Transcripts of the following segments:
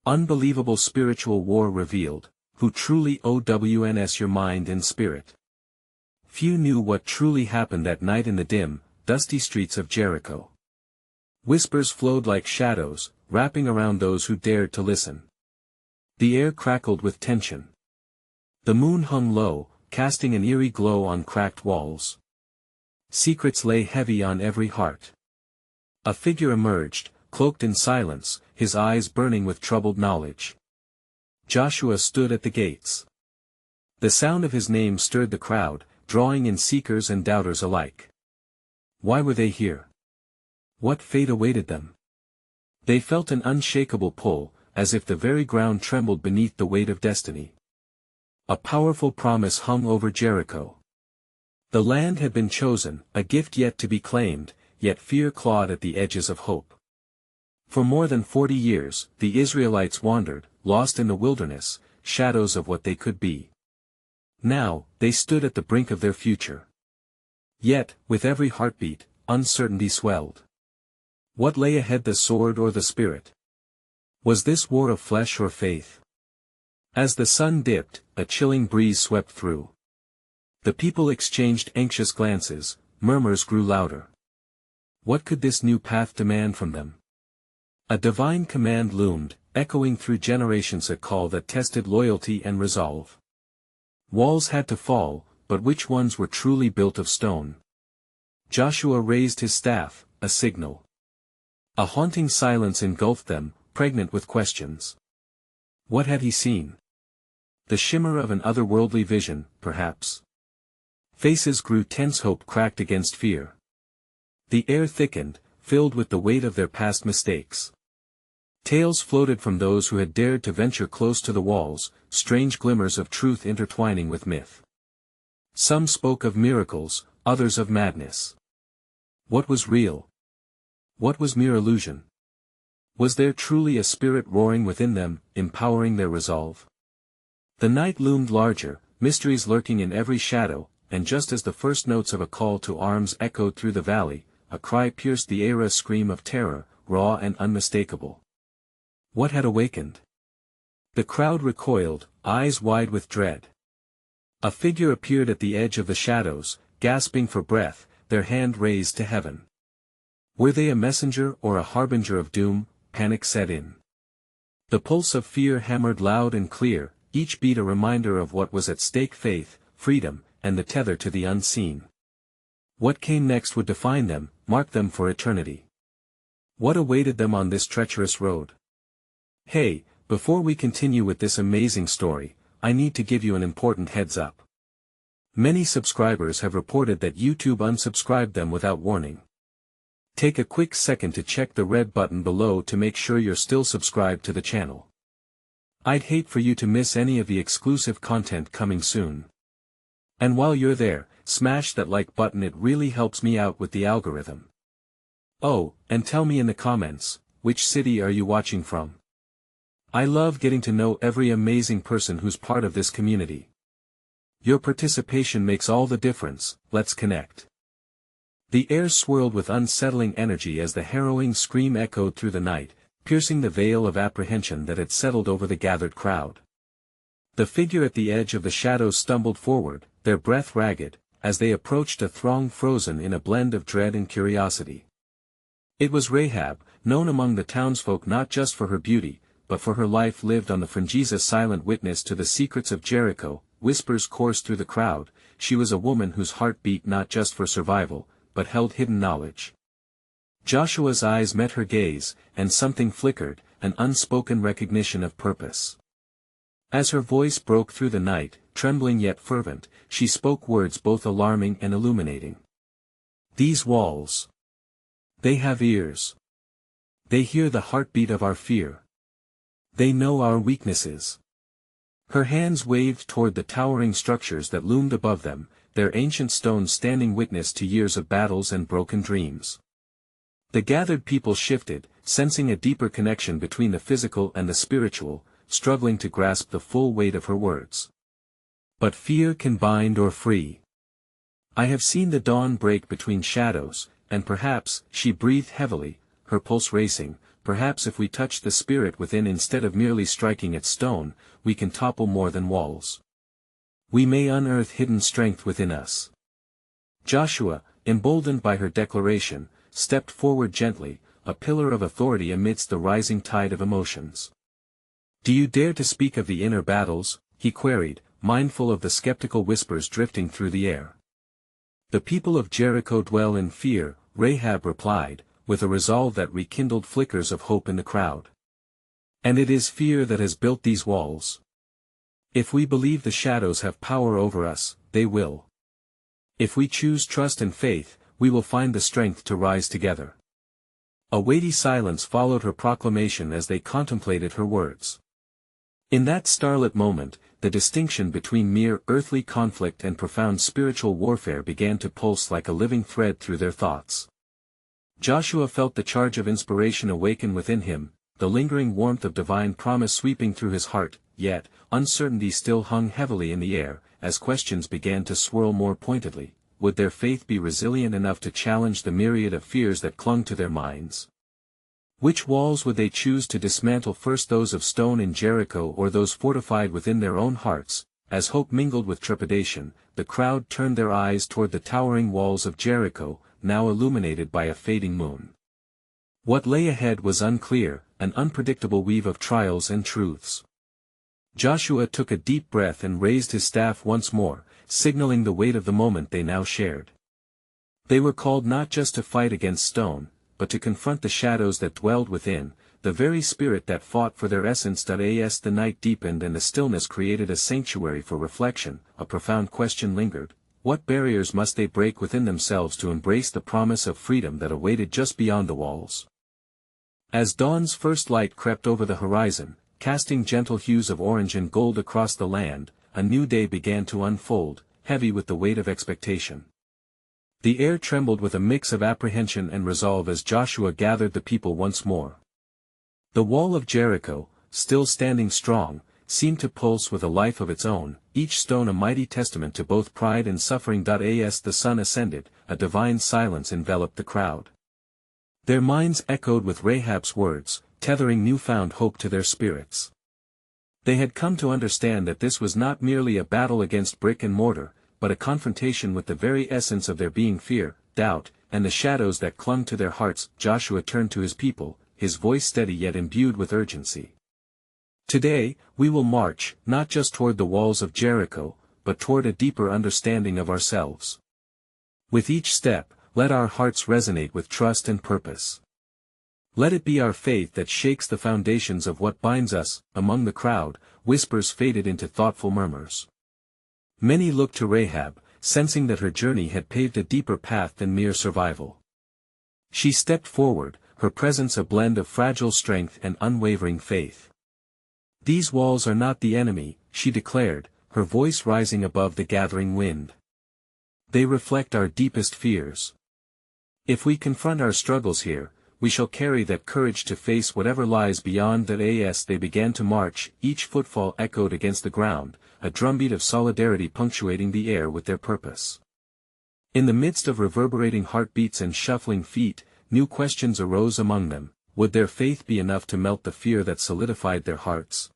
Unbelievable spiritual war revealed, who truly owns your mind and spirit. Few knew what truly happened that night in the dim, dusty streets of Jericho. Whispers flowed like shadows, wrapping around those who dared to listen. The air crackled with tension. The moon hung low, casting an eerie glow on cracked walls. Secrets lay heavy on every heart. A figure emerged, cloaked in silence, his eyes burning with troubled knowledge. Joshua stood at the gates. The sound of his name stirred the crowd, drawing in seekers and doubters alike. Why were they here? What fate awaited them? They felt an unshakable pull, as if the very ground trembled beneath the weight of destiny. A powerful promise hung over Jericho. The land had been chosen, a gift yet to be claimed, yet fear clawed at the edges of hope. For more than 40 years, the Israelites wandered, lost in the wilderness, shadows of what they could be. Now, they stood at the brink of their future. Yet, with every heartbeat, uncertainty swelled. What lay ahead, the sword or the spirit? Was this war of flesh or faith? As the sun dipped, a chilling breeze swept through. The people exchanged anxious glances, murmurs grew louder. What could this new path demand from them? A divine command loomed, echoing through generations, a call that tested loyalty and resolve. Walls had to fall, but which ones were truly built of stone? Joshua raised his staff, a signal. A haunting silence engulfed them, pregnant with questions. What had he seen? The shimmer of an otherworldly vision, perhaps. Faces grew tense, hope cracked against fear. The air thickened, filled with the weight of their past mistakes. Tales floated from those who had dared to venture close to the walls, strange glimmers of truth intertwining with myth. Some spoke of miracles, others of madness. What was real? What was mere illusion? Was there truly a spirit roaring within them, empowering their resolve? The night loomed larger, mysteries lurking in every shadow, and just as the first notes of a call to arms echoed through the valley, a cry pierced the air, a scream of terror, raw and unmistakable. What had awakened? The crowd recoiled, eyes wide with dread. A figure appeared at the edge of the shadows, gasping for breath, their hand raised to heaven. Were they a messenger or a harbinger of doom? Panic set in. The pulse of fear hammered loud and clear, each beat a reminder of what was at stake: faith, freedom, and the tether to the unseen. What came next would define them, mark them for eternity. What awaited them on this treacherous road? Hey, before we continue with this amazing story, I need to give you an important heads up. Many subscribers have reported that YouTube unsubscribed them without warning. Take a quick second to check the red button below to make sure you're still subscribed to the channel. I'd hate for you to miss any of the exclusive content coming soon. And while you're there, smash that like button, it really helps me out with the algorithm. Oh, and tell me in the comments, which city are you watching from? I love getting to know every amazing person who's part of this community. Your participation makes all the difference. Let's connect. The air swirled with unsettling energy as the harrowing scream echoed through the night, piercing the veil of apprehension that had settled over the gathered crowd. The figure at the edge of the shadows stumbled forward, their breath ragged, as they approached a throng frozen in a blend of dread and curiosity. It was Rahab, known among the townsfolk not just for her beauty, but for her life lived on the fringes, a silent witness to the secrets of Jericho. Whispers coursed through the crowd. She was a woman whose heart beat not just for survival, but held hidden knowledge. Joshua's eyes met her gaze, and something flickered, an unspoken recognition of purpose. As her voice broke through the night, trembling yet fervent, she spoke words both alarming and illuminating. These walls. They have ears. They hear the heartbeat of our fear. They know our weaknesses. Her hands waved toward the towering structures that loomed above them, their ancient stones standing witness to years of battles and broken dreams. The gathered people shifted, sensing a deeper connection between the physical and the spiritual, struggling to grasp the full weight of her words. But fear can bind or free. I have seen the dawn break between shadows, and perhaps, she breathed heavily, her pulse racing, perhaps if we touch the spirit within instead of merely striking at stone, we can topple more than walls. We may unearth hidden strength within us. Joshua, emboldened by her declaration, stepped forward gently, a pillar of authority amidst the rising tide of emotions. "Do you dare to speak of the inner battles?" he queried, mindful of the skeptical whispers drifting through the air. "The people of Jericho dwell in fear," Rahab replied, with a resolve that rekindled flickers of hope in the crowd. "And it is fear that has built these walls. If we believe the shadows have power over us, they will. If we choose trust and faith, we will find the strength to rise together." A weighty silence followed her proclamation as they contemplated her words. In that starlit moment, the distinction between mere earthly conflict and profound spiritual warfare began to pulse like a living thread through their thoughts. Joshua felt the charge of inspiration awaken within him, the lingering warmth of divine promise sweeping through his heart, yet, uncertainty still hung heavily in the air, as questions began to swirl more pointedly. Would their faith be resilient enough to challenge the myriad of fears that clung to their minds? Which walls would they choose to dismantle first, those of stone in Jericho or those fortified within their own hearts? As hope mingled with trepidation, the crowd turned their eyes toward the towering walls of Jericho, now illuminated by a fading moon. What lay ahead was unclear, an unpredictable weave of trials and truths. Joshua took a deep breath and raised his staff once more, signaling the weight of the moment they now shared. They were called not just to fight against stone, but to confront the shadows that dwelled within, the very spirit that fought for their essence. As the night deepened and the stillness created a sanctuary for reflection, a profound question lingered: what barriers must they break within themselves to embrace the promise of freedom that awaited just beyond the walls? As dawn's first light crept over the horizon, casting gentle hues of orange and gold across the land, a new day began to unfold, heavy with the weight of expectation. The air trembled with a mix of apprehension and resolve as Joshua gathered the people once more. The wall of Jericho, still standing strong, seemed to pulse with a life of its own, each stone a mighty testament to both pride and suffering. As the sun ascended, a divine silence enveloped the crowd. Their minds echoed with Rahab's words, tethering newfound hope to their spirits. They had come to understand that this was not merely a battle against brick and mortar, but a confrontation with the very essence of their being: fear, doubt, and the shadows that clung to their hearts. Joshua turned to his people, his voice steady yet imbued with urgency. "Today, we will march, not just toward the walls of Jericho, but toward a deeper understanding of ourselves. With each step, let our hearts resonate with trust and purpose. Let it be our faith that shakes the foundations of what binds us." Among the crowd, whispers faded into thoughtful murmurs. Many looked to Rahab, sensing that her journey had paved a deeper path than mere survival. She stepped forward, her presence a blend of fragile strength and unwavering faith. "These walls are not the enemy," she declared, her voice rising above the gathering wind. "They reflect our deepest fears. If we confront our struggles here, we shall carry that courage to face whatever lies beyond." As they began to march, each footfall echoed against the ground, a drumbeat of solidarity punctuating the air with their purpose. In the midst of reverberating heartbeats and shuffling feet, new questions arose among them. Would their faith be enough to melt the fear that solidified their hearts?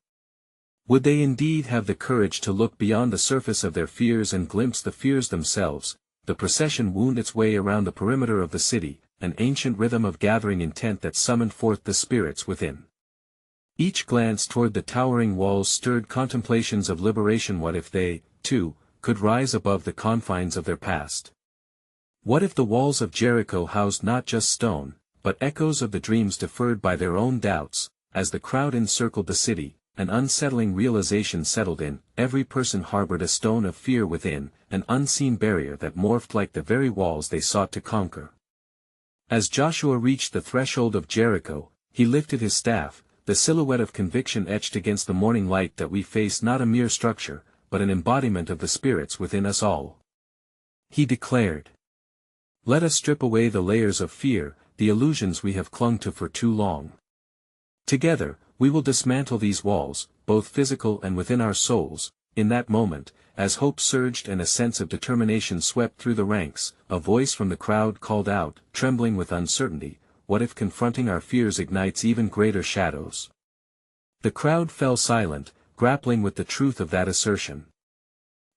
Would they indeed have the courage to look beyond the surface of their fears and glimpse the fears themselves? The procession wound its way around the perimeter of the city, an ancient rhythm of gathering intent that summoned forth the spirits within. Each glance toward the towering walls stirred contemplations of liberation. What if they, too, could rise above the confines of their past? What if the walls of Jericho housed not just stone, but echoes of the dreams deferred by their own doubts? As the crowd encircled the city, an unsettling realization settled in. Every person harbored a stone of fear within, an unseen barrier that morphed like the very walls they sought to conquer. As Joshua reached the threshold of Jericho, he lifted his staff, the silhouette of conviction etched against the morning light: that we face not a mere structure, but an embodiment of the spirits within us all. He declared, "Let us strip away the layers of fear, the illusions we have clung to for too long. Together, we will dismantle these walls, both physical and within our souls." In that moment, as hope surged and a sense of determination swept through the ranks, a voice from the crowd called out, trembling with uncertainty, what if confronting our fears ignites even greater shadows? The crowd fell silent, grappling with the truth of that assertion.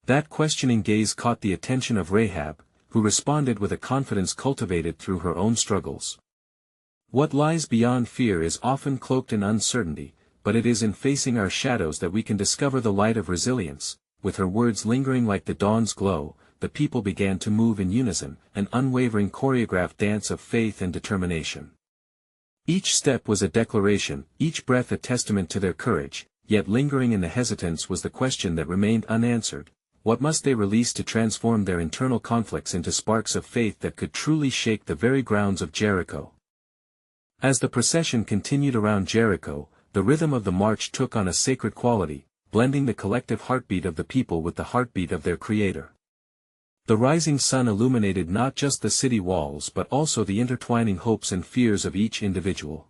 That questioning gaze caught the attention of Rahab, who responded with a confidence cultivated through her own struggles. What lies beyond fear is often cloaked in uncertainty, but it is in facing our shadows that we can discover the light of resilience. With her words lingering like the dawn's glow, the people began to move in unison, an unwavering choreographed dance of faith and determination. Each step was a declaration, each breath a testament to their courage, yet lingering in the hesitance was the question that remained unanswered: what must they release to transform their internal conflicts into sparks of faith that could truly shake the very grounds of Jericho? As the procession continued around Jericho, the rhythm of the march took on a sacred quality, blending the collective heartbeat of the people with the heartbeat of their Creator. The rising sun illuminated not just the city walls but also the intertwining hopes and fears of each individual.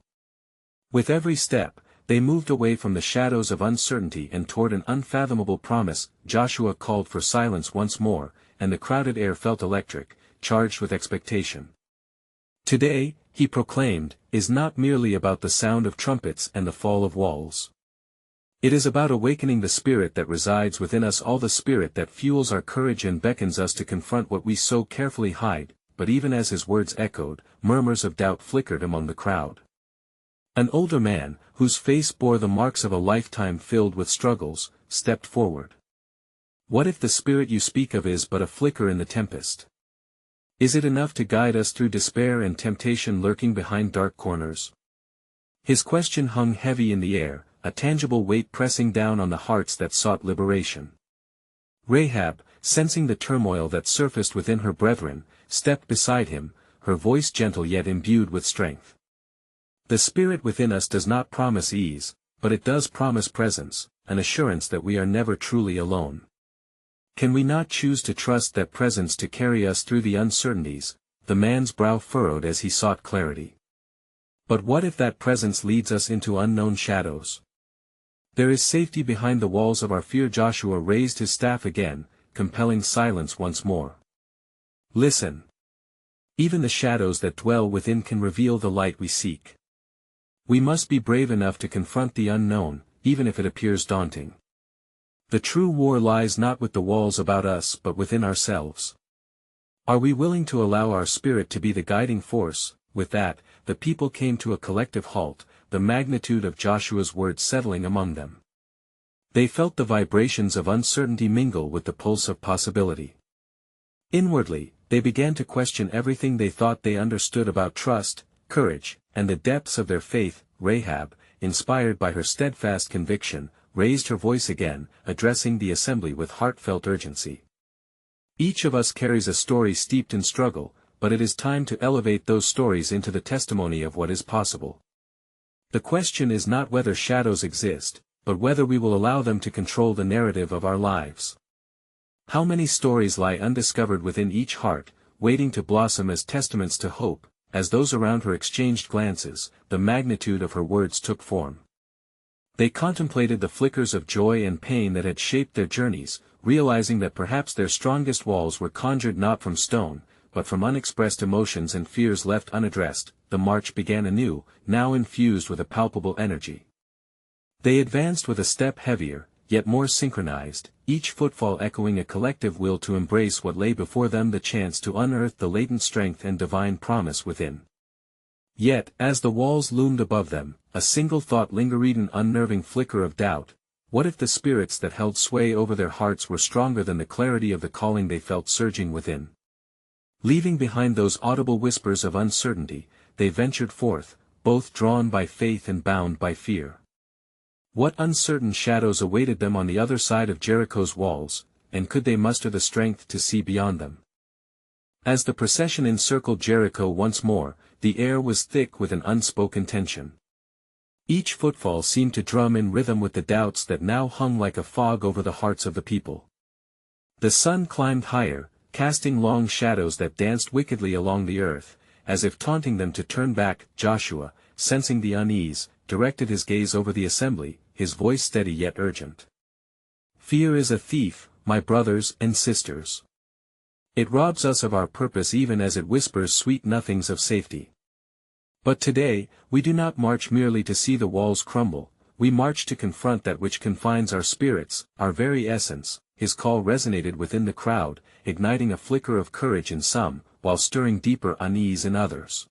With every step, they moved away from the shadows of uncertainty and toward an unfathomable promise. Joshua called for silence once more, and the crowded air felt electric, charged with expectation. Today, he proclaimed, is not merely about the sound of trumpets and the fall of walls. It is about awakening the spirit that resides within us, all the spirit that fuels our courage and beckons us to confront what we so carefully hide. But even as his words echoed, murmurs of doubt flickered among the crowd. An older man, whose face bore the marks of a lifetime filled with struggles, stepped forward. What if the spirit you speak of is but a flicker in the tempest? Is it enough to guide us through despair and temptation lurking behind dark corners? His question hung heavy in the air, a tangible weight pressing down on the hearts that sought liberation. Rahab, sensing the turmoil that surfaced within her brethren, stepped beside him, her voice gentle yet imbued with strength. The spirit within us does not promise ease, but it does promise presence, an assurance that we are never truly alone. Can we not choose to trust that presence to carry us through the uncertainties? The man's brow furrowed as he sought clarity. But what if that presence leads us into unknown shadows? There is safety behind the walls of our fear. Joshua raised his staff again, compelling silence once more. Listen. Even the shadows that dwell within can reveal the light we seek. We must be brave enough to confront the unknown, even if it appears daunting. The true war lies not with the walls about us but within ourselves. Are we willing to allow our spirit to be the guiding force? With that, the people came to a collective halt, the magnitude of Joshua's words settling among them. They felt the vibrations of uncertainty mingle with the pulse of possibility. Inwardly, they began to question everything they thought they understood about trust, courage, and the depths of their faith. Rahab, inspired by her steadfast conviction, raised her voice again, addressing the assembly with heartfelt urgency. Each of us carries a story steeped in struggle, but it is time to elevate those stories into the testimony of what is possible. The question is not whether shadows exist, but whether we will allow them to control the narrative of our lives. How many stories lie undiscovered within each heart, waiting to blossom as testaments to hope? As those around her exchanged glances, the magnitude of her words took form. They contemplated the flickers of joy and pain that had shaped their journeys, realizing that perhaps their strongest walls were conjured not from stone, but from unexpressed emotions and fears left unaddressed. The march began anew, now infused with a palpable energy. They advanced with a step heavier, yet more synchronized, each footfall echoing a collective will to embrace what lay before them, the chance to unearth the latent strength and divine promise within. Yet, as the walls loomed above them, a single thought lingered, an unnerving flicker of doubt. What if the spirits that held sway over their hearts were stronger than the clarity of the calling they felt surging within? Leaving behind those audible whispers of uncertainty, they ventured forth, both drawn by faith and bound by fear. What uncertain shadows awaited them on the other side of Jericho's walls, and could they muster the strength to see beyond them? As the procession encircled Jericho once more, the air was thick with an unspoken tension. Each footfall seemed to drum in rhythm with the doubts that now hung like a fog over the hearts of the people. The sun climbed higher, casting long shadows that danced wickedly along the earth, as if taunting them to turn back. Joshua, sensing the unease, directed his gaze over the assembly, his voice steady yet urgent. Fear is a thief, my brothers and sisters. It robs us of our purpose even as it whispers sweet nothings of safety. But today, we do not march merely to see the walls crumble, we march to confront that which confines our spirits, our very essence. His call resonated within the crowd, igniting a flicker of courage in some, while stirring deeper unease in others.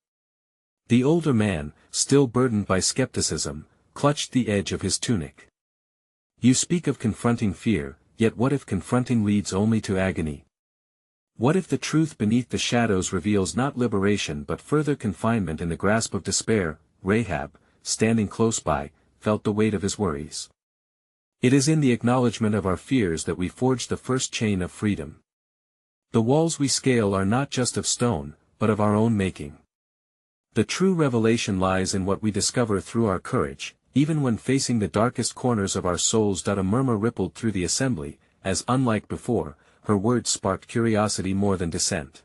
The older man, still burdened by skepticism, clutched the edge of his tunic. You speak of confronting fear, yet what if confronting leads only to agony? What if the truth beneath the shadows reveals not liberation but further confinement in the grasp of despair? Rahab, standing close by, felt the weight of his worries. It is in the acknowledgement of our fears that we forge the first chain of freedom. The walls we scale are not just of stone, but of our own making. The true revelation lies in what we discover through our courage, even when facing the darkest corners of our souls. A murmur rippled through the assembly, as unlike before, her words sparked curiosity more than dissent.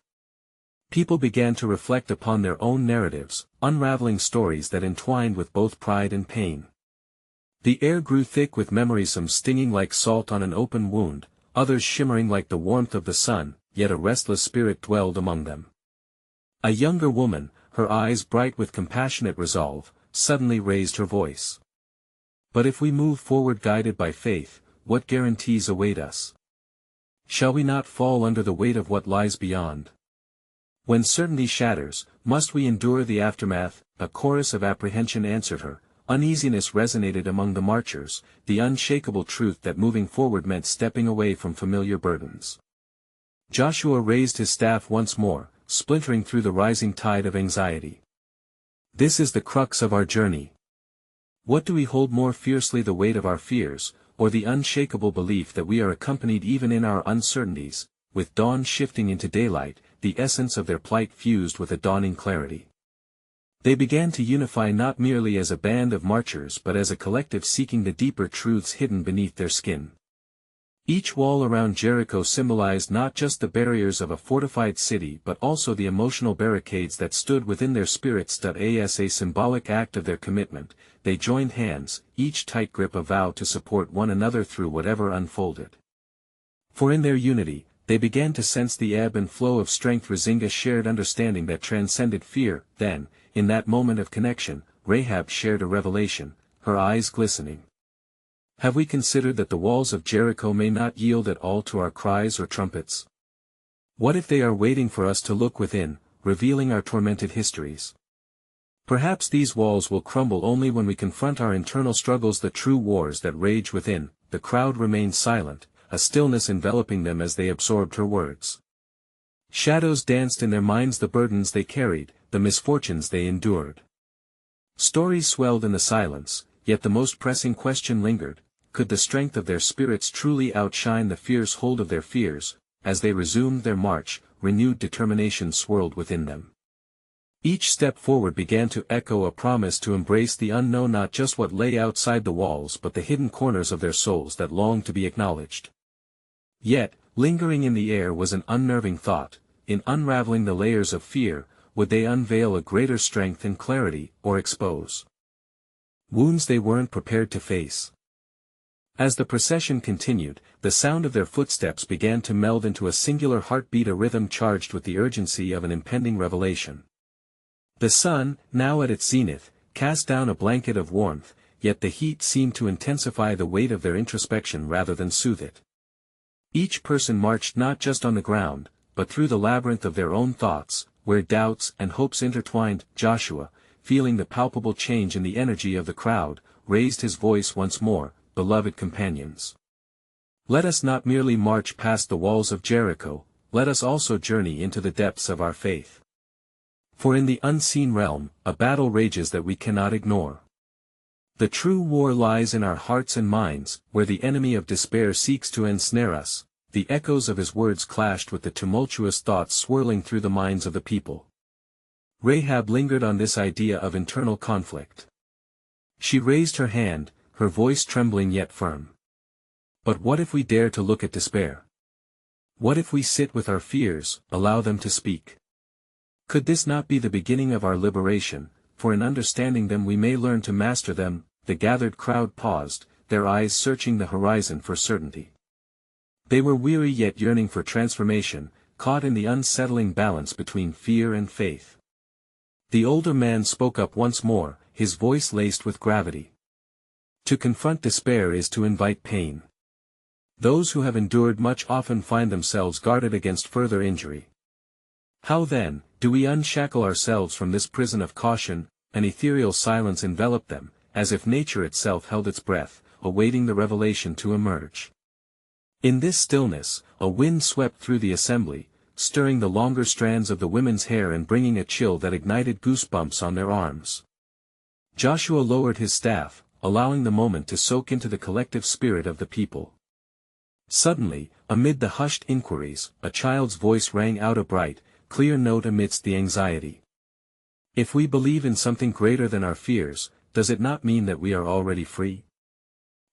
People began to reflect upon their own narratives, unraveling stories that entwined with both pride and pain. The air grew thick with memories, some stinging like salt on an open wound, others shimmering like the warmth of the sun, yet a restless spirit dwelled among them. A younger woman, her eyes bright with compassionate resolve, suddenly raised her voice. But if we move forward guided by faith, what guarantees await us? Shall we not fall under the weight of what lies beyond? When certainty shatters, must we endure the aftermath? A chorus of apprehension answered her. Uneasiness resonated among the marchers, the unshakable truth that moving forward meant stepping away from familiar burdens. Joshua raised his staff once more, splintering through the rising tide of anxiety. This is the crux of our journey. What do we hold more fiercely, the weight of our fears, or the unshakable belief that we are accompanied even in our uncertainties? With dawn shifting into daylight, the essence of their plight fused with a dawning clarity. They began to unify not merely as a band of marchers but as a collective seeking the deeper truths hidden beneath their skin. Each wall around Jericho symbolized not just the barriers of a fortified city but also the emotional barricades that stood within their spirits. As a symbolic act of their commitment, they joined hands, each tight grip a vow to support one another through whatever unfolded. For in their unity, they began to sense the ebb and flow of strength, raising a shared understanding that transcended fear. Then, in that moment of connection, Rahab shared a revelation, her eyes glistening. Have we considered that the walls of Jericho may not yield at all to our cries or trumpets? What if they are waiting for us to look within, revealing our tormented histories? Perhaps these walls will crumble only when we confront our internal struggles, the true wars that rage within. The crowd remained silent, a stillness enveloping them as they absorbed her words. Shadows danced in their minds, the burdens they carried, the misfortunes they endured. Stories swelled in the silence, yet the most pressing question lingered: could the strength of their spirits truly outshine the fierce hold of their fears? As they resumed their march, renewed determination swirled within them. Each step forward began to echo a promise to embrace the unknown, not just what lay outside the walls but the hidden corners of their souls that longed to be acknowledged. Yet, lingering in the air was an unnerving thought: in unraveling the layers of fear, would they unveil a greater strength and clarity, or expose wounds they weren't prepared to face? As the procession continued, the sound of their footsteps began to meld into a singular heartbeat, a rhythm charged with the urgency of an impending revelation. The sun, now at its zenith, cast down a blanket of warmth, yet the heat seemed to intensify the weight of their introspection rather than soothe it. Each person marched not just on the ground, but through the labyrinth of their own thoughts, where doubts and hopes intertwined. Joshua, feeling the palpable change in the energy of the crowd, raised his voice once more: beloved companions, let us not merely march past the walls of Jericho, let us also journey into the depths of our faith. For in the unseen realm, a battle rages that we cannot ignore. The true war lies in our hearts and minds, where the enemy of despair seeks to ensnare us. The echoes of his words clashed with the tumultuous thoughts swirling through the minds of the people. Rahab lingered on this idea of internal conflict. She raised her hand, her voice trembling yet firm. But what if we dare to look at despair? What if we sit with our fears, allow them to speak? Could this not be the beginning of our liberation, for in understanding them we may learn to master them? The gathered crowd paused, their eyes searching the horizon for certainty. They were weary yet yearning for transformation, caught in the unsettling balance between fear and faith. The older man spoke up once more, his voice laced with gravity. To confront despair is to invite pain. Those who have endured much often find themselves guarded against further injury. How then, do we unshackle ourselves from this prison of caution? An ethereal silence enveloped them, as if nature itself held its breath, awaiting the revelation to emerge. In this stillness, a wind swept through the assembly, stirring the longer strands of the women's hair and bringing a chill that ignited goosebumps on their arms. Joshua lowered his staff, allowing the moment to soak into the collective spirit of the people. Suddenly, amid the hushed inquiries, a child's voice rang out, a bright, clear note amidst the anxiety. If we believe in something greater than our fears, does it not mean that we are already free?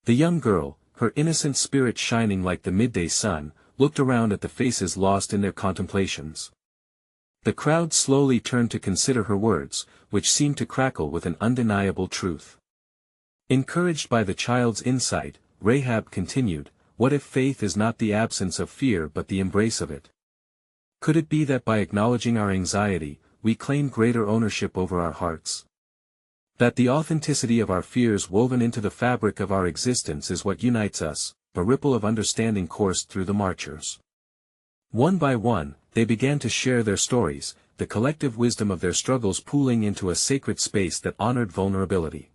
The young girl, her innocent spirit shining like the midday sun, looked around at the faces lost in their contemplations. The crowd slowly turned to consider her words, which seemed to crackle with an undeniable truth. Encouraged by the child's insight, Rahab continued, "What if faith is not the absence of fear but the embrace of it? Could it be that by acknowledging our anxiety, we claim greater ownership over our hearts? That the authenticity of our fears woven into the fabric of our existence is what unites us?" A ripple of understanding coursed through the marchers. One by one, they began to share their stories, the collective wisdom of their struggles pooling into a sacred space that honored vulnerability.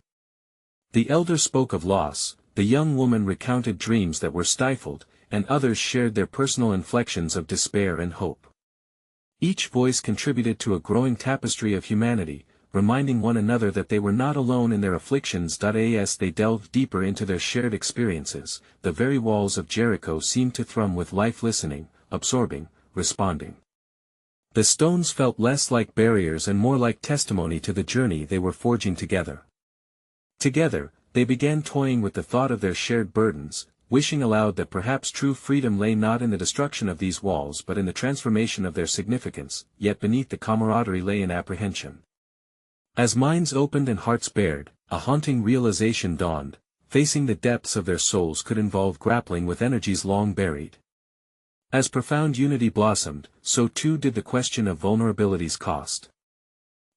The elder spoke of loss, the young woman recounted dreams that were stifled, and others shared their personal inflections of despair and hope. Each voice contributed to a growing tapestry of humanity, reminding one another that they were not alone in their afflictions. As they delved deeper into their shared experiences, the very walls of Jericho seemed to thrum with life, listening, absorbing, responding. The stones felt less like barriers and more like testimony to the journey they were forging together. Together, they began toying with the thought of their shared burdens, wishing aloud that perhaps true freedom lay not in the destruction of these walls but in the transformation of their significance, yet beneath the camaraderie lay an apprehension. As minds opened and hearts bared, a haunting realization dawned: facing the depths of their souls could involve grappling with energies long buried. As profound unity blossomed, so too did the question of vulnerability's cost.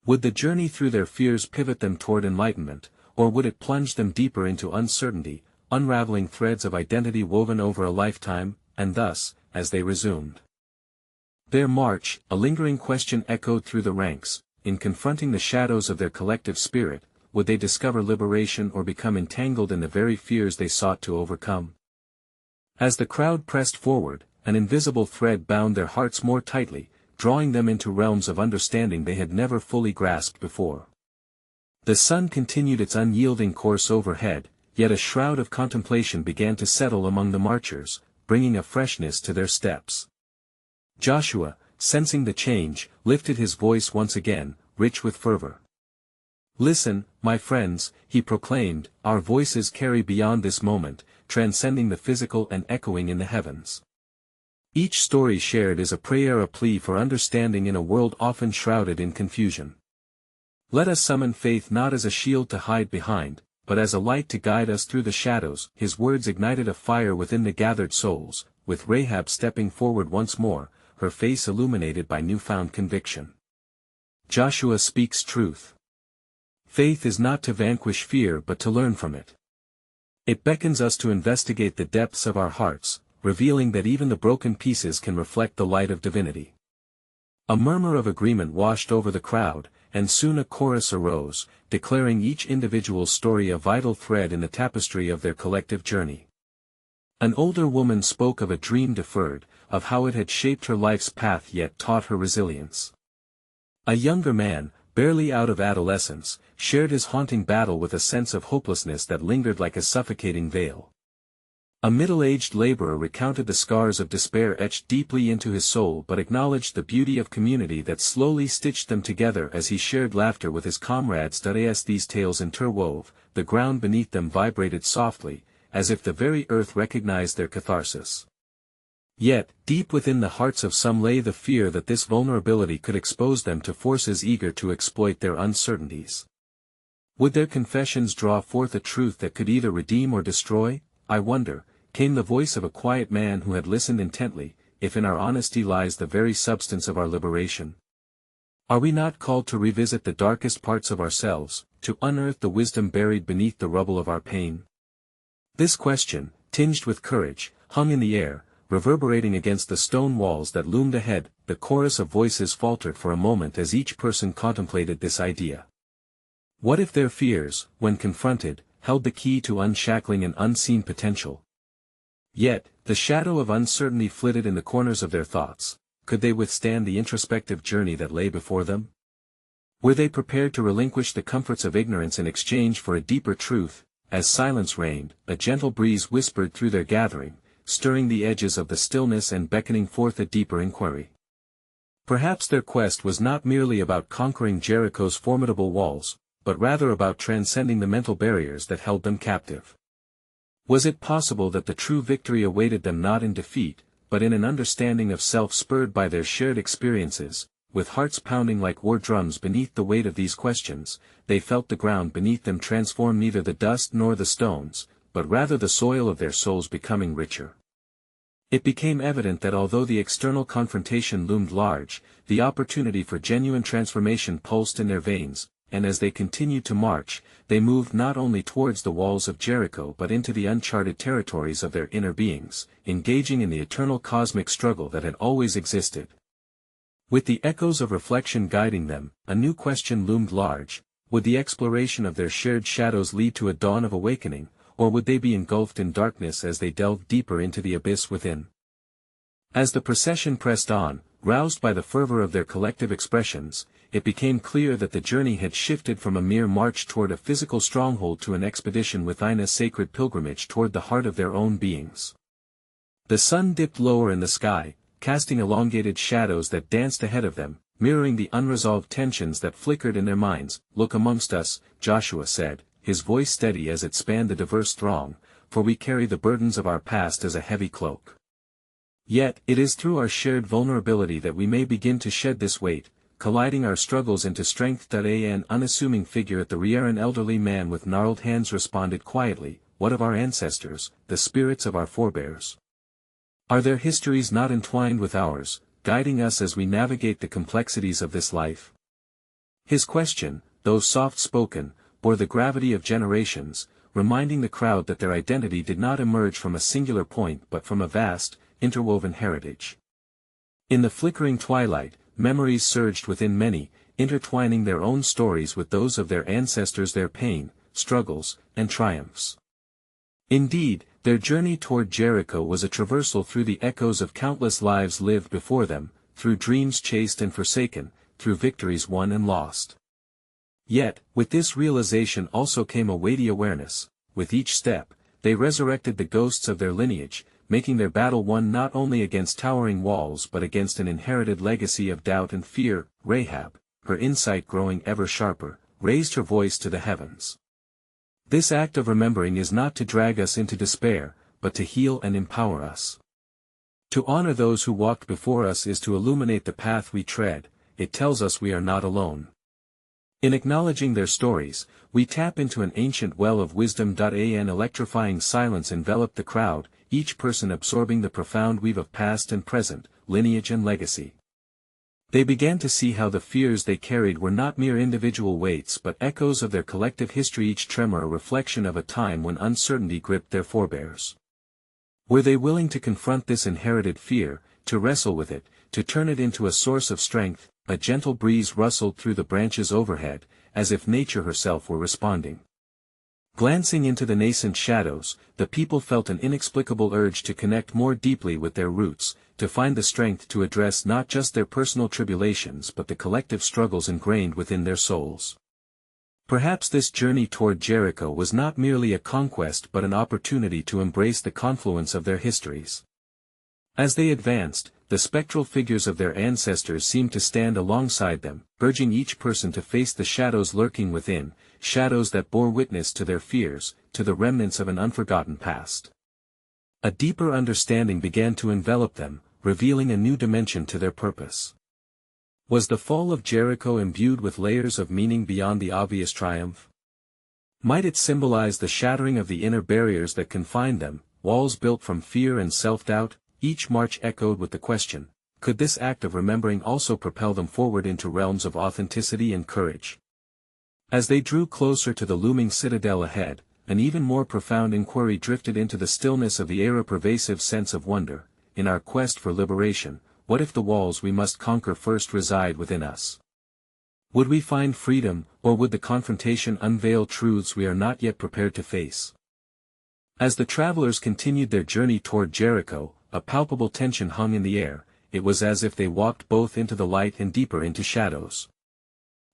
Would the journey through their fears pivot them toward enlightenment, or would it plunge them deeper into uncertainty, unraveling threads of identity woven over a lifetime? And thus, as they resumed their march, a lingering question echoed through the ranks: in confronting the shadows of their collective spirit, would they discover liberation or become entangled in the very fears they sought to overcome? As the crowd pressed forward, an invisible thread bound their hearts more tightly, drawing them into realms of understanding they had never fully grasped before. The sun continued its unyielding course overhead, yet a shroud of contemplation began to settle among the marchers, bringing a freshness to their steps. Joshua, sensing the change, lifted his voice once again, rich with fervor. "Listen, my friends," he proclaimed, "our voices carry beyond this moment, transcending the physical and echoing in the heavens. Each story shared is a prayer, a plea for understanding in a world often shrouded in confusion. Let us summon faith not as a shield to hide behind, but as a light to guide us through the shadows." His words ignited a fire within the gathered souls, with Rahab stepping forward once more, her face illuminated by newfound conviction. Joshua speaks truth. Faith is not to vanquish fear but to learn from it. It beckons us to investigate the depths of our hearts, revealing that even the broken pieces can reflect the light of divinity. A murmur of agreement washed over the crowd, and soon a chorus arose, declaring each individual's story a vital thread in the tapestry of their collective journey. An older woman spoke of a dream deferred, of how it had shaped her life's path yet taught her resilience. A younger man, barely out of adolescence, shared his haunting battle with a sense of hopelessness that lingered like a suffocating veil. A middle-aged laborer recounted the scars of despair etched deeply into his soul but acknowledged the beauty of community that slowly stitched them together as he shared laughter with his comrades. As these tales interwove, the ground beneath them vibrated softly, as if the very earth recognized their catharsis. Yet, deep within the hearts of some lay the fear that this vulnerability could expose them to forces eager to exploit their uncertainties. Would their confessions draw forth a truth that could either redeem or destroy? "I wonder," came the voice of a quiet man who had listened intently, "if in our honesty lies the very substance of our liberation." Are we not called to revisit the darkest parts of ourselves, to unearth the wisdom buried beneath the rubble of our pain? This question, tinged with courage, hung in the air, reverberating against the stone walls that loomed ahead. The chorus of voices faltered for a moment as each person contemplated this idea. What if their fears, when confronted, held the key to unshackling an unseen potential? Yet, the shadow of uncertainty flitted in the corners of their thoughts. Could they withstand the introspective journey that lay before them? Were they prepared to relinquish the comforts of ignorance in exchange for a deeper truth? As silence reigned, a gentle breeze whispered through their gathering, stirring the edges of the stillness and beckoning forth a deeper inquiry. Perhaps their quest was not merely about conquering Jericho's formidable walls, but rather about transcending the mental barriers that held them captive. Was it possible that the true victory awaited them not in defeat, but in an understanding of self spurred by their shared experiences? With hearts pounding like war drums beneath the weight of these questions, they felt the ground beneath them transform, neither the dust nor the stones, but rather the soil of their souls becoming richer. It became evident that although the external confrontation loomed large, the opportunity for genuine transformation pulsed in their veins, and as they continued to march, they moved not only towards the walls of Jericho but into the uncharted territories of their inner beings, engaging in the eternal cosmic struggle that had always existed. With the echoes of reflection guiding them, a new question loomed large: would the exploration of their shared shadows lead to a dawn of awakening, or would they be engulfed in darkness as they delved deeper into the abyss within? As the procession pressed on, roused by the fervor of their collective expressions, it became clear that the journey had shifted from a mere march toward a physical stronghold to an expedition within a sacred pilgrimage toward the heart of their own beings. The sun dipped lower in the sky, casting elongated shadows that danced ahead of them, mirroring the unresolved tensions that flickered in their minds. "Look amongst us," Joshua said, his voice steady as it spanned the diverse throng, "for we carry the burdens of our past as a heavy cloak. Yet, it is through our shared vulnerability that we may begin to shed this weight, colliding our struggles into strength." An unassuming figure at the rear, an elderly man with gnarled hands, responded quietly, "What of our ancestors, the spirits of our forebears? Are their histories not entwined with ours, guiding us as we navigate the complexities of this life?" His question, though soft-spoken, bore the gravity of generations, reminding the crowd that their identity did not emerge from a singular point but from a vast, interwoven heritage. In the flickering twilight, memories surged within many, intertwining their own stories with those of their ancestors, their pain, struggles, and triumphs. Indeed, their journey toward Jericho was a traversal through the echoes of countless lives lived before them, through dreams chased and forsaken, through victories won and lost. Yet, with this realization also came a weighty awareness: with each step, they resurrected the ghosts of their lineage, making their battle one not only against towering walls but against an inherited legacy of doubt and fear. Rahab, her insight growing ever sharper, raised her voice to the heavens. This act of remembering is not to drag us into despair, but to heal and empower us. To honor those who walked before us is to illuminate the path we tread. It tells us we are not alone. In acknowledging their stories, we tap into an ancient well of wisdom. An electrifying silence enveloped the crowd, each person absorbing the profound weave of past and present, lineage and legacy. They began to see how the fears they carried were not mere individual weights but echoes of their collective history, each tremor a reflection of a time when uncertainty gripped their forebears. Were they willing to confront this inherited fear, to wrestle with it, to turn it into a source of strength? A gentle breeze rustled through the branches overhead, as if nature herself were responding. Glancing into the nascent shadows, the people felt an inexplicable urge to connect more deeply with their roots, to find the strength to address not just their personal tribulations but the collective struggles ingrained within their souls. Perhaps this journey toward Jericho was not merely a conquest but an opportunity to embrace the confluence of their histories. As they advanced, the spectral figures of their ancestors seemed to stand alongside them, urging each person to face the shadows lurking within, shadows that bore witness to their fears, to the remnants of an unforgotten past. A deeper understanding began to envelop them, revealing a new dimension to their purpose. Was the fall of Jericho imbued with layers of meaning beyond the obvious triumph? Might it symbolize the shattering of the inner barriers that confined them, walls built from fear and self-doubt? Each march echoed with the question, could this act of remembering also propel them forward into realms of authenticity and courage? As they drew closer to the looming citadel ahead, an even more profound inquiry drifted into the stillness of the air, a pervasive sense of wonder. In our quest for liberation, what if the walls we must conquer first reside within us? Would we find freedom, or would the confrontation unveil truths we are not yet prepared to face? As the travelers continued their journey toward Jericho, a palpable tension hung in the air. It was as if they walked both into the light and deeper into shadows.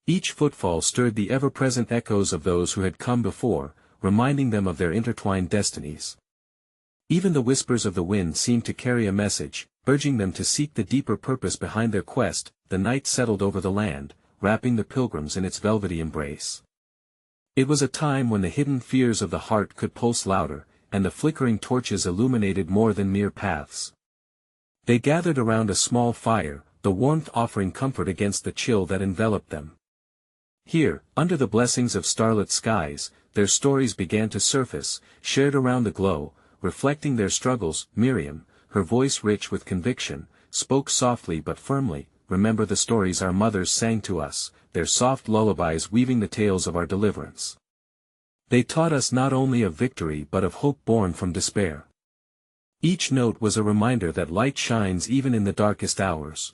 Each footfall stirred the ever-present echoes of those who had come before, reminding them of their intertwined destinies. Even the whispers of the wind seemed to carry a message, urging them to seek the deeper purpose behind their quest. The night settled over the land, wrapping the pilgrims in its velvety embrace. It was a time when the hidden fears of the heart could pulse louder, and the flickering torches illuminated more than mere paths. They gathered around a small fire, the warmth offering comfort against the chill that enveloped them. Here, under the blessings of starlit skies, their stories began to surface, shared around the glow, reflecting their struggles. Miriam, her voice rich with conviction, spoke softly but firmly. Remember the stories our mothers sang to us, their soft lullabies weaving the tales of our deliverance. They taught us not only of victory but of hope born from despair. Each note was a reminder that light shines even in the darkest hours.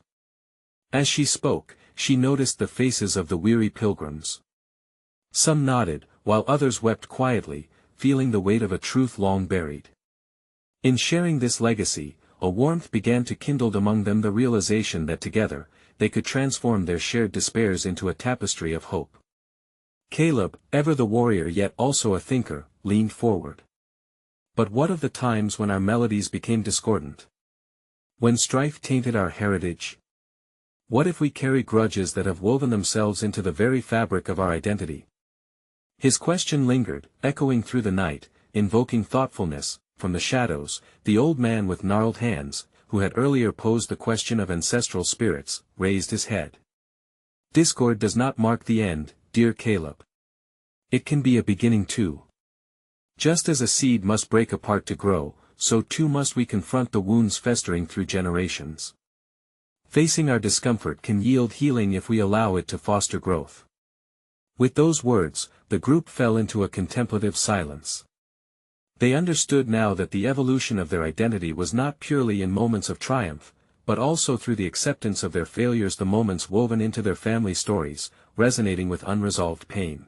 As she spoke, she noticed the faces of the weary pilgrims. Some nodded, while others wept quietly, feeling the weight of a truth long buried. In sharing this legacy, a warmth began to kindle among them, the realization that together, they could transform their shared despairs into a tapestry of hope. Caleb, ever the warrior yet also a thinker, leaned forward. But what of the times when our melodies became discordant? When strife tainted our heritage? What if we carry grudges that have woven themselves into the very fabric of our identity? His question lingered, echoing through the night, invoking thoughtfulness. From the shadows, the old man with gnarled hands, who had earlier posed the question of ancestral spirits, raised his head. Discord does not mark the end, dear Caleb. It can be a beginning too. Just as a seed must break apart to grow, so too must we confront the wounds festering through generations. Facing our discomfort can yield healing if we allow it to foster growth. With those words, the group fell into a contemplative silence. They understood now that the evolution of their identity was not purely in moments of triumph, but also through the acceptance of their failures, the moments woven into their family stories, resonating with unresolved pain.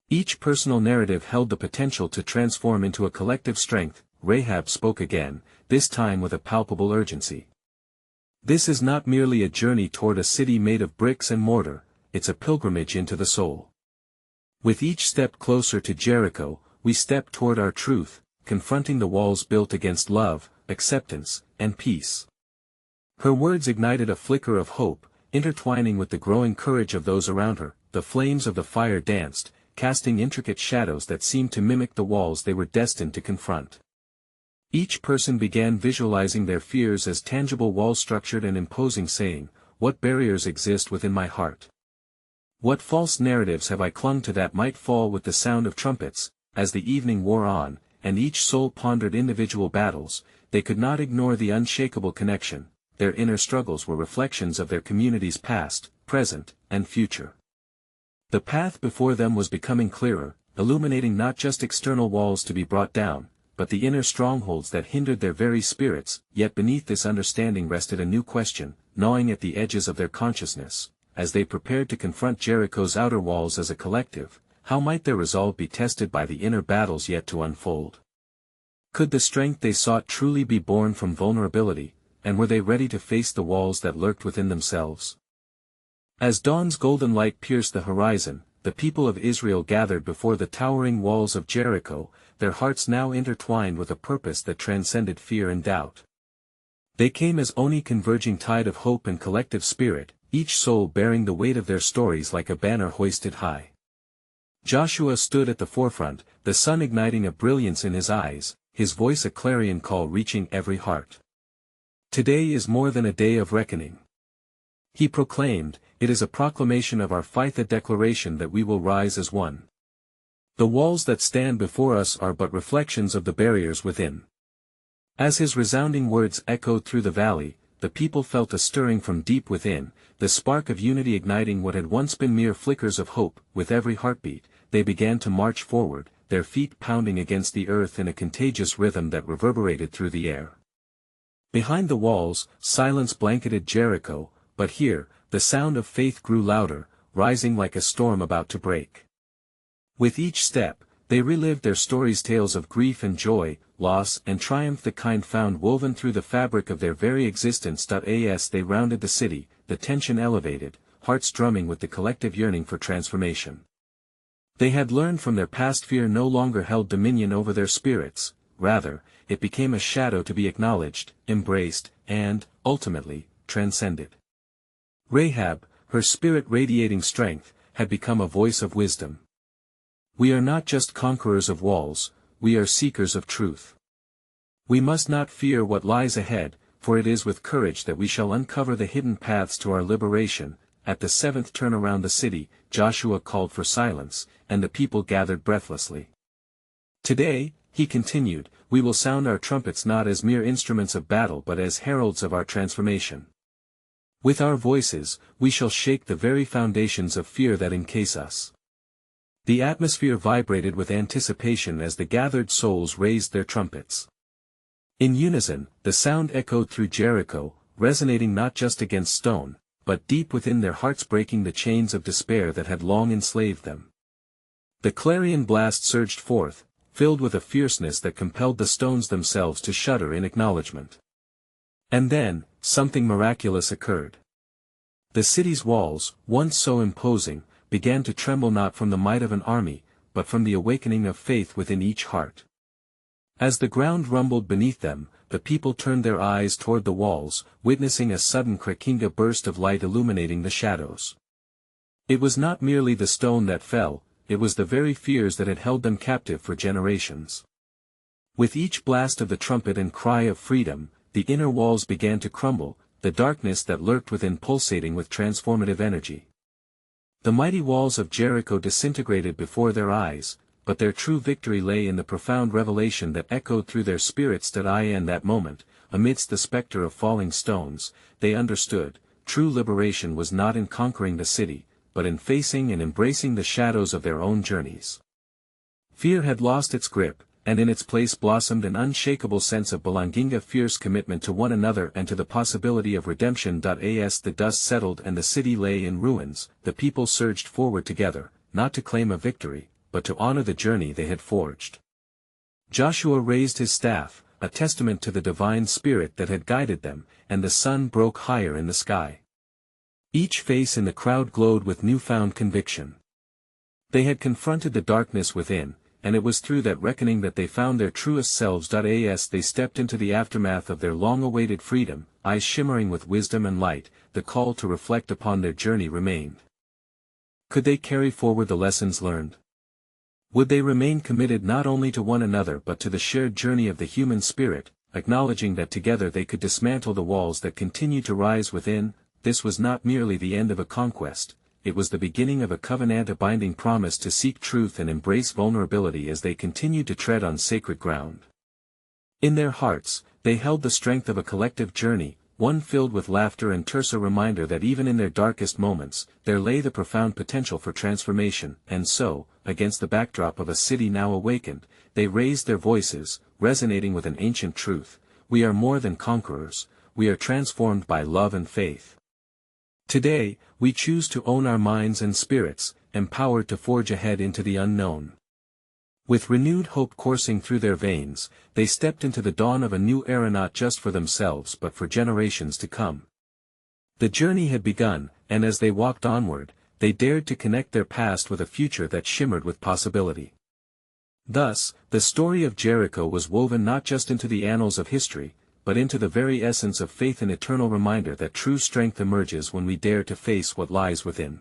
Each personal narrative held the potential to transform into a collective strength. Rahab spoke again, this time with a palpable urgency. This is not merely a journey toward a city made of bricks and mortar, it's a pilgrimage into the soul. With each step closer to Jericho, we step toward our truth, confronting the walls built against love, acceptance, and peace. Her words ignited a flicker of hope, intertwining with the growing courage of those around her. The flames of the fire danced, casting intricate shadows that seemed to mimic the walls they were destined to confront. Each person began visualizing their fears as tangible walls, structured and imposing, saying, "What barriers exist within my heart? What false narratives have I clung to that might fall with the sound of trumpets?" As the evening wore on, and each soul pondered individual battles, they could not ignore the unshakable connection. Their inner struggles were reflections of their community's past, present, and future. The path before them was becoming clearer, illuminating not just external walls to be brought down, but the inner strongholds that hindered their very spirits. Yet beneath this understanding rested a new question, gnawing at the edges of their consciousness. As they prepared to confront Jericho's outer walls as a collective, how might their resolve be tested by the inner battles yet to unfold? Could the strength they sought truly be born from vulnerability, and were they ready to face the walls that lurked within themselves? As dawn's golden light pierced the horizon, the people of Israel gathered before the towering walls of Jericho, their hearts now intertwined with a purpose that transcended fear and doubt. They came as one converging tide of hope and collective spirit, each soul bearing the weight of their stories like a banner hoisted high. Joshua stood at the forefront, the sun igniting a brilliance in his eyes, his voice a clarion call reaching every heart. Today is more than a day of reckoning. He proclaimed, it is a proclamation of our faith, a declaration that we will rise as one. The walls that stand before us are but reflections of the barriers within. As his resounding words echoed through the valley, the people felt a stirring from deep within, the spark of unity igniting what had once been mere flickers of hope. With every heartbeat, they began to march forward, their feet pounding against the earth in a contagious rhythm that reverberated through the air. Behind the walls, silence blanketed Jericho, but here, the sound of faith grew louder, rising like a storm about to break. With each step, they relived their stories, tales of grief and joy, loss and triumph, the kind found woven through the fabric of their very existence. As they rounded the city, the tension elevated, hearts drumming with the collective yearning for transformation. They had learned from their past fear no longer held dominion over their spirits, rather, it became a shadow to be acknowledged, embraced, and, ultimately, transcended. Rahab, her spirit radiating strength, had become a voice of wisdom. We are not just conquerors of walls, we are seekers of truth. We must not fear what lies ahead, for it is with courage that we shall uncover the hidden paths to our liberation. At the seventh turn around the city, Joshua called for silence, and the people gathered breathlessly. Today, he continued, we will sound our trumpets not as mere instruments of battle but as heralds of our transformation. With our voices, we shall shake the very foundations of fear that encase us. The atmosphere vibrated with anticipation as the gathered souls raised their trumpets. In unison, the sound echoed through Jericho, resonating not just against stone, but deep within their hearts, breaking the chains of despair that had long enslaved them. The clarion blast surged forth, filled with a fierceness that compelled the stones themselves to shudder in acknowledgement. And then, something miraculous occurred. The city's walls, once so imposing, began to tremble not from the might of an army, but from the awakening of faith within each heart. As the ground rumbled beneath them, the people turned their eyes toward the walls, witnessing a sudden cracking, a burst of light illuminating the shadows. It was not merely the stone that fell, it was the very fears that had held them captive for generations. With each blast of the trumpet and cry of freedom, the inner walls began to crumble, the darkness that lurked within pulsating with transformative energy. The mighty walls of Jericho disintegrated before their eyes, but their true victory lay in the profound revelation that echoed through their spirits. In that moment, amidst the specter of falling stones, they understood, true liberation was not in conquering the city, but in facing and embracing the shadows of their own journeys. Fear had lost its grip, and in its place blossomed an unshakable sense of belonging, a fierce commitment to one another and to the possibility of redemption. As the dust settled and the city lay in ruins, the people surged forward together, not to claim a victory, but to honor the journey they had forged. Joshua raised his staff, a testament to the divine spirit that had guided them, and the sun broke higher in the sky. Each face in the crowd glowed with newfound conviction. They had confronted the darkness within, and it was through that reckoning that they found their truest selves. As they stepped into the aftermath of their long-awaited freedom, eyes shimmering with wisdom and light, the call to reflect upon their journey remained. Could they carry forward the lessons learned? Would they remain committed not only to one another but to the shared journey of the human spirit, acknowledging that together they could dismantle the walls that continue to rise within? This was not merely the end of a conquest, it was the beginning of a covenant, a binding promise to seek truth and embrace vulnerability as they continued to tread on sacred ground. In their hearts, they held the strength of a collective journey, one filled with laughter and terse, a reminder that even in their darkest moments, there lay the profound potential for transformation. And so, against the backdrop of a city now awakened, they raised their voices, resonating with an ancient truth: we are more than conquerors, we are transformed by love and faith. Today, we choose to own our minds and spirits, empowered to forge ahead into the unknown. With renewed hope coursing through their veins, they stepped into the dawn of a new era, not just for themselves but for generations to come. The journey had begun, and as they walked onward, they dared to connect their past with a future that shimmered with possibility. Thus, the story of Jericho was woven not just into the annals of history, but into the very essence of faith, an eternal reminder that true strength emerges when we dare to face what lies within.